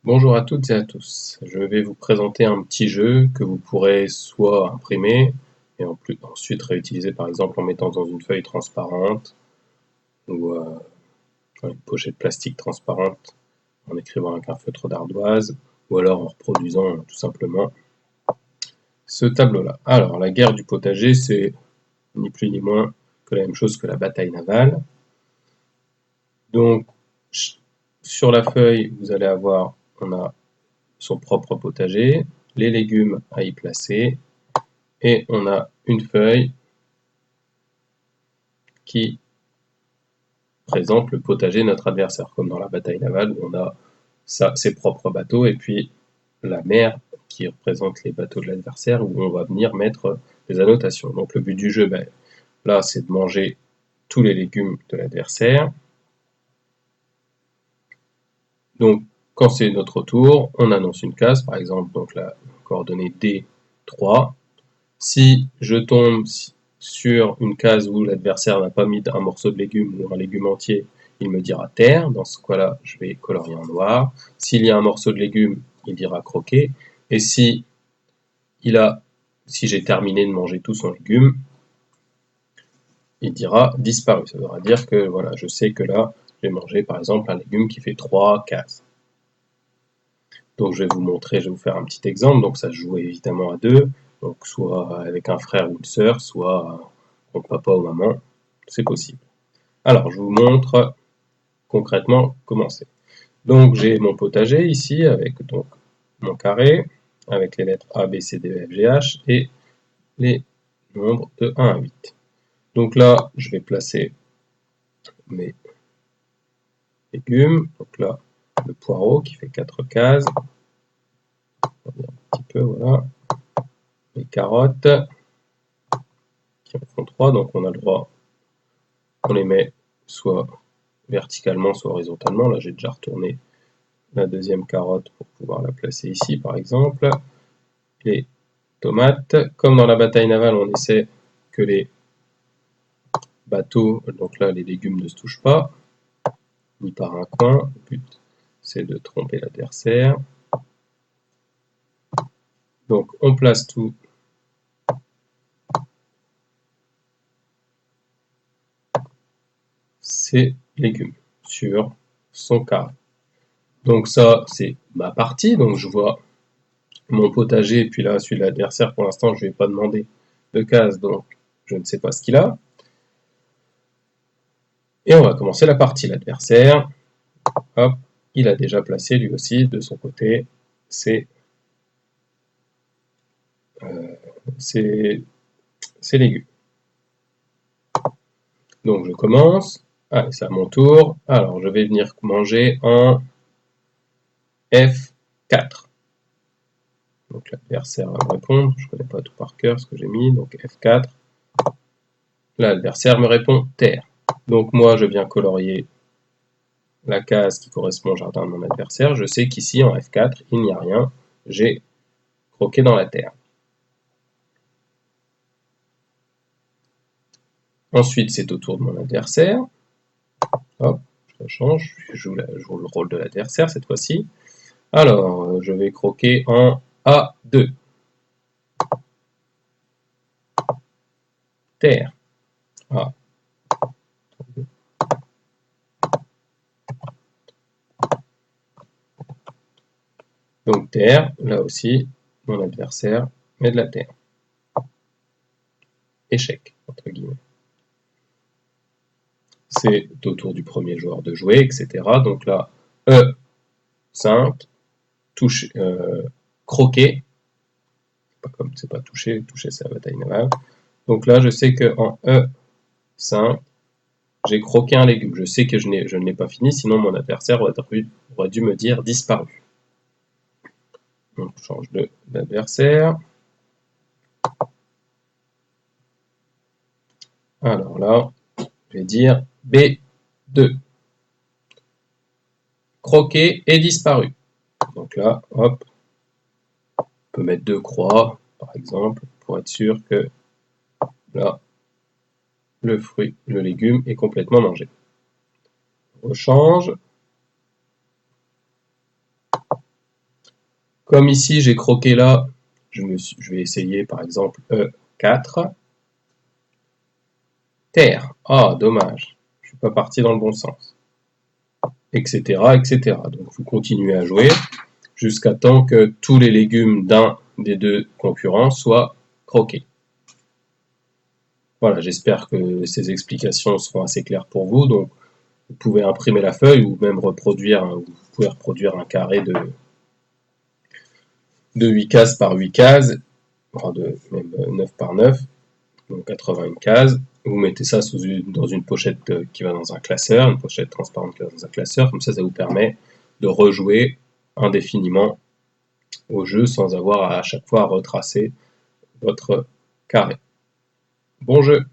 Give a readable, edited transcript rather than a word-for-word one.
Bonjour à toutes et à tous. Je vais vous présenter un petit jeu que vous pourrez soit imprimer et ensuite réutiliser par exemple en mettant dans une feuille transparente ou dans une pochette plastique transparente en écrivant avec un feutre d'ardoise ou alors en reproduisant tout simplement ce tableau-là. Alors la guerre du potager, c'est ni plus ni moins que la même chose que la bataille navale. Donc sur la feuille, vous allez avoir, on a son propre potager, les légumes à y placer, et on a une feuille qui présente le potager de notre adversaire, comme dans la bataille navale où on a ses propres bateaux, et puis la mer qui représente les bateaux de l'adversaire, où on va venir mettre des annotations. Donc le but du jeu, là, c'est de manger tous les légumes de l'adversaire. Donc quand c'est notre tour, on annonce une case, par exemple donc la coordonnée D3. Si je tombe sur une case où l'adversaire n'a pas mis un morceau de légume ou un légume entier, il me dira terre. Dans ce cas-là, je vais colorier en noir. S'il y a un morceau de légume, il dira croquer. Et si j'ai terminé de manger tout son légume, il dira disparu. Ça voudra dire que voilà, je sais que là, j'ai mangé par exemple un légume qui fait 3 cases. Donc je vais vous faire un petit exemple. Donc ça se joue évidemment à deux, donc soit avec un frère ou une sœur, soit contre papa ou maman, c'est possible. Alors je vous montre concrètement comment c'est. Donc j'ai mon potager ici avec donc mon carré, avec les lettres A, B, C, D, E, F, G, H et les nombres de 1 à 8. Donc là, je vais placer mes légumes. Donc là, le poireau qui fait 4 cases. On va dire un petit peu, voilà. Les carottes qui en font 3, donc on a le droit, on les met soit verticalement, soit horizontalement. Là, j'ai déjà retourné la deuxième carotte pour pouvoir la placer ici, par exemple. Les tomates, comme dans la bataille navale, on essaie que les bateaux, donc là, les légumes ne se touchent pas, ni par un coin. Le but, c'est de tromper l'adversaire. Donc, on place tout ces légumes sur son carré. Donc ça, c'est ma partie. Donc je vois mon potager, et puis là, celui de l'adversaire, pour l'instant, je ne lui ai pas demandé de case, donc je ne sais pas ce qu'il a. Et on va commencer la partie. L'adversaire, hop, il a déjà placé lui aussi de son côté ses légumes. Donc je commence. Allez, c'est à mon tour. Alors je vais venir manger en F4. Donc l'adversaire va me répondre. Je ne connais pas tout par cœur ce que j'ai mis. Donc F4. Là, l'adversaire me répond terre. Donc moi, je viens colorier la case qui correspond au jardin de mon adversaire. Je sais qu'ici, en F4, il n'y a rien. J'ai croqué dans la terre. Ensuite, c'est au tour de mon adversaire. Hop, je change. Je joue le rôle de l'adversaire cette fois-ci. Alors, je vais croquer en A2. Terre. A. Donc terre, là aussi, mon adversaire met de la terre. Échec, entre guillemets. C'est au tour du premier joueur de jouer, etc. Donc là, E5, touche, croquer. C'est pas toucher, toucher c'est la bataille navale. Donc là, je sais qu'en E5, j'ai croqué un légume. Je sais que je ne l'ai pas fini, sinon mon adversaire aurait dû me dire disparu. Donc je change d'adversaire. Alors là, je vais dire B2. Croqué et disparu. Donc là, hop, on peut mettre 2 croix, par exemple, pour être sûr que là, le fruit, le légume est complètement mangé. On change. Comme ici j'ai croqué là, je vais essayer par exemple E4. Terre. Ah, dommage. Je suis pas parti dans le bon sens. Etc. etc. Donc vous continuez à jouer jusqu'à temps que tous les légumes d'un des deux concurrents soient croqués. Voilà, j'espère que ces explications seront assez claires pour vous. Donc vous pouvez imprimer la feuille ou même reproduire, vous pouvez reproduire un carré de 8 cases par 8 cases, enfin même 9 par 9, donc 80 cases. Vous mettez ça dans une pochette qui va dans un classeur, une pochette transparente qui va dans un classeur, comme ça vous permet de rejouer indéfiniment au jeu sans avoir à chaque fois à retracer votre carré. Bon jeu!